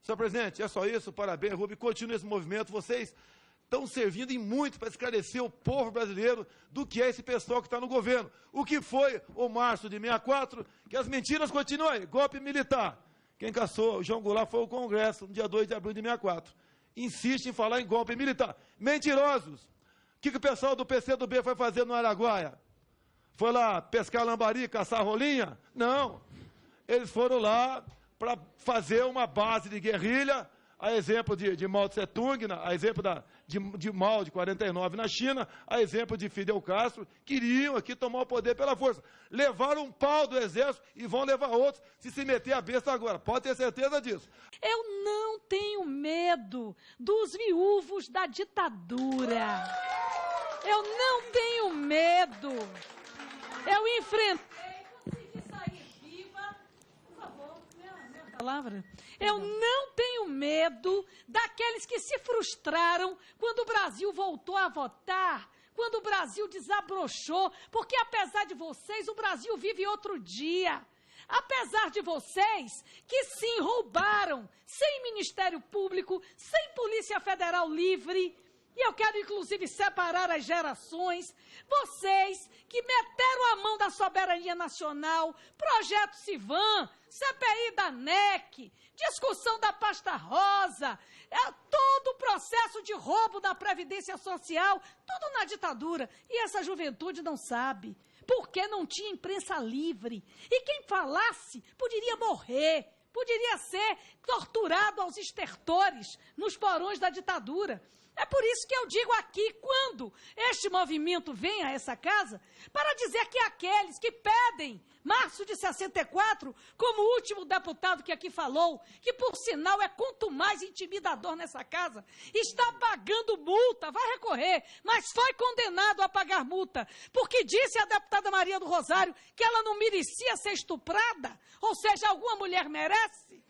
Senhor presidente, é só isso, parabéns, Rubem, continue esse movimento, vocês estão servindo em muito para esclarecer o povo brasileiro do que é esse pessoal que está no governo. O que foi o março de 64, que as mentiras continuam aí, golpe militar. Quem caçou o João Goulart foi o Congresso, no dia 2 de abril de 64. Insiste em falar em golpe militar. Mentirosos! O que o pessoal do PCdoB foi fazer no Araguaia? Foi lá pescar lambari, caçar rolinha? Não. Eles foram lá para fazer uma base de guerrilha, a exemplo de Mao Tse Tung, a exemplo de Mao de 49 na China, a exemplo de Fidel Castro, queriam aqui tomar o poder pela força. Levaram um pau do exército e vão levar outros se meter a besta agora. Pode ter certeza disso. Eu não tenho medo dos viúvos da ditadura. Eu não tenho medo. Eu enfrentei, consegui sair viva. Por favor, minha palavra. Eu não tenho medo daqueles que se frustraram quando o Brasil voltou a votar, quando o Brasil desabrochou, porque apesar de vocês, o Brasil vive outro dia. Apesar de vocês, que sim, roubaram, sem Ministério Público, sem Polícia Federal livre, e eu quero inclusive separar as gerações, vocês que meteram a mão da soberania nacional, Projeto Civan, CPI da NEC, discussão da pasta rosa, todo o processo de roubo da Previdência Social, tudo na ditadura, e essa juventude não sabe. Porque não tinha imprensa livre. E quem falasse poderia morrer, poderia ser torturado aos estertores nos porões da ditadura. É por isso que eu digo aqui, quando este movimento vem a essa casa, para dizer que aqueles que pedem março de 64, como o último deputado que aqui falou, que por sinal é quanto mais intimidador nessa casa, está pagando multa, vai recorrer, mas foi condenado a pagar multa, porque disse a deputada Maria do Rosário que ela não merecia ser estuprada, ou seja, alguma mulher merece.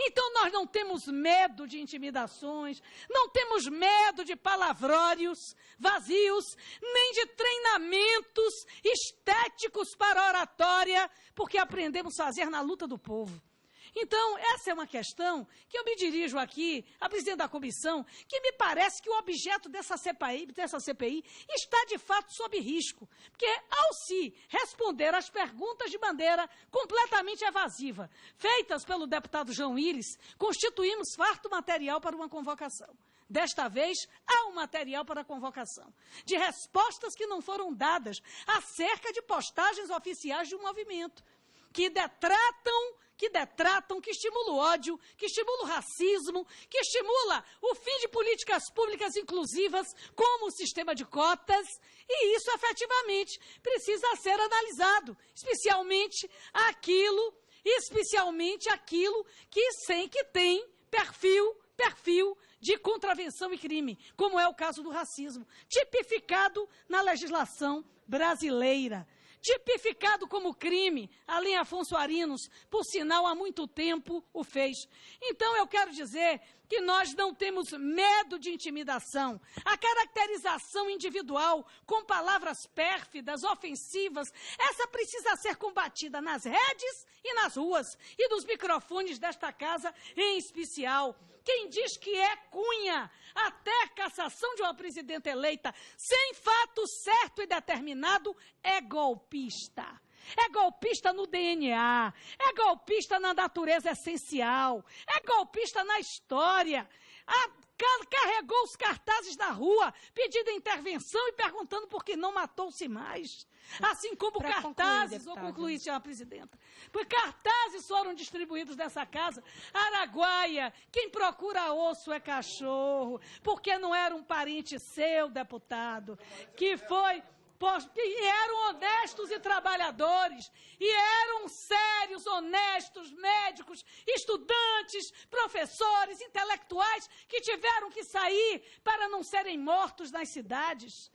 Então nós não temos medo de intimidações, não temos medo de palavrórios vazios, nem de treinamentos estéticos para oratória, porque aprendemos a fazer na luta do povo. Então, essa é uma questão que eu me dirijo aqui à presidente da comissão, que me parece que o objeto dessa CPI está, de fato, sob risco. Porque, ao se responder às perguntas de maneira completamente evasiva, feitas pelo deputado João Willis, constituímos farto material para uma convocação. Desta vez, há um material para convocação, de respostas que não foram dadas acerca de postagens oficiais de um movimento, que detratam, que estimula o ódio, que estimula o racismo, que estimula o fim de políticas públicas inclusivas, como o sistema de cotas, e isso efetivamente precisa ser analisado, especialmente aquilo que tem perfil de contravenção e crime, como é o caso do racismo, tipificado na legislação brasileira. Tipificado como crime, a Lei Afonso Arinos, por sinal, há muito tempo o fez. Então, eu quero dizer que nós não temos medo de intimidação. A caracterização individual com palavras pérfidas, ofensivas, essa precisa ser combatida nas redes e nas ruas, e nos microfones desta casa em especial. Quem diz que é cunha até cassação de uma presidenta eleita sem fato certo e determinado é golpista. É golpista no DNA, é golpista na natureza essencial, é golpista na história. Carregou os cartazes da rua, pedindo intervenção e perguntando por que não matou-se mais. Assim como cartazes, vou concluir, senhora presidenta, porque cartazes foram distribuídos nessa casa. Araguaia, quem procura osso é cachorro, porque não era um parente seu, deputado, que foi... E eram honestos e trabalhadores, e eram sérios, honestos, médicos, estudantes, professores, intelectuais, que tiveram que sair para não serem mortos nas cidades.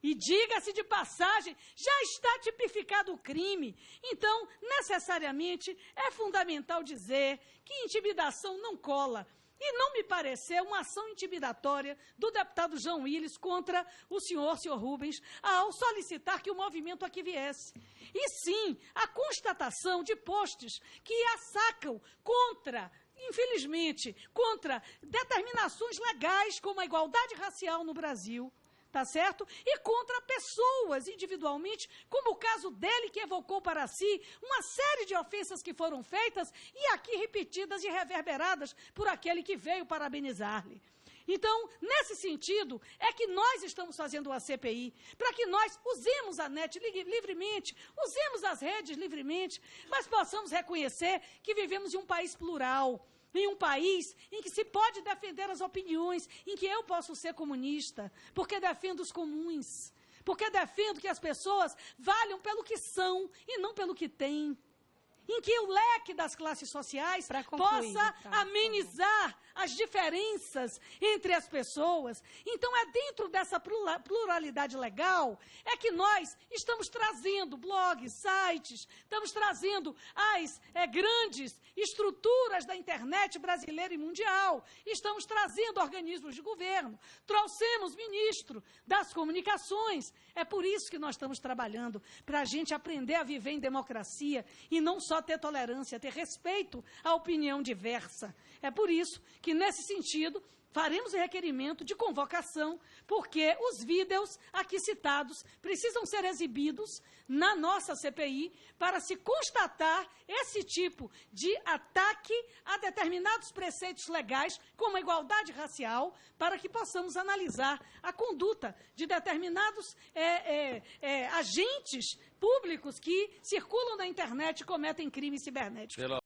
E diga-se de passagem, já está tipificado o crime. Então, necessariamente, é fundamental dizer que intimidação não cola. E não me pareceu uma ação intimidatória do deputado João Willis contra o senhor Rubens ao solicitar que o movimento aqui viesse. E sim, a constatação de posts que assacam contra infelizmente, contra determinações legais como a igualdade racial no Brasil, tá certo? E contra pessoas individualmente, como o caso dele que evocou para si uma série de ofensas que foram feitas e aqui repetidas e reverberadas por aquele que veio parabenizar-lhe. Então, nesse sentido, é que nós estamos fazendo a CPI, para que nós usemos a net livremente, usemos as redes livremente, mas possamos reconhecer que vivemos em um país plural, em um país em que se pode defender as opiniões, em que eu posso ser comunista, porque defendo os comuns, porque defendo que as pessoas valham pelo que são e não pelo que têm. Em que o leque das classes sociais possa amenizar as diferenças entre as pessoas. Então, é dentro dessa pluralidade legal é que nós estamos trazendo blogs, sites, estamos trazendo as grandes estruturas da internet brasileira e mundial, estamos trazendo organismos de governo, trouxemos ministro das comunicações. É por isso que nós estamos trabalhando, para a gente aprender a viver em democracia e não só ter tolerância, ter respeito à opinião diversa. É por isso que, nesse sentido, faremos o requerimento de convocação, porque os vídeos aqui citados precisam ser exibidos na nossa CPI para se constatar esse tipo de ataque a determinados preceitos legais, como a igualdade racial, para que possamos analisar a conduta de determinados agentes públicos que circulam na internet e cometem crimes cibernéticos.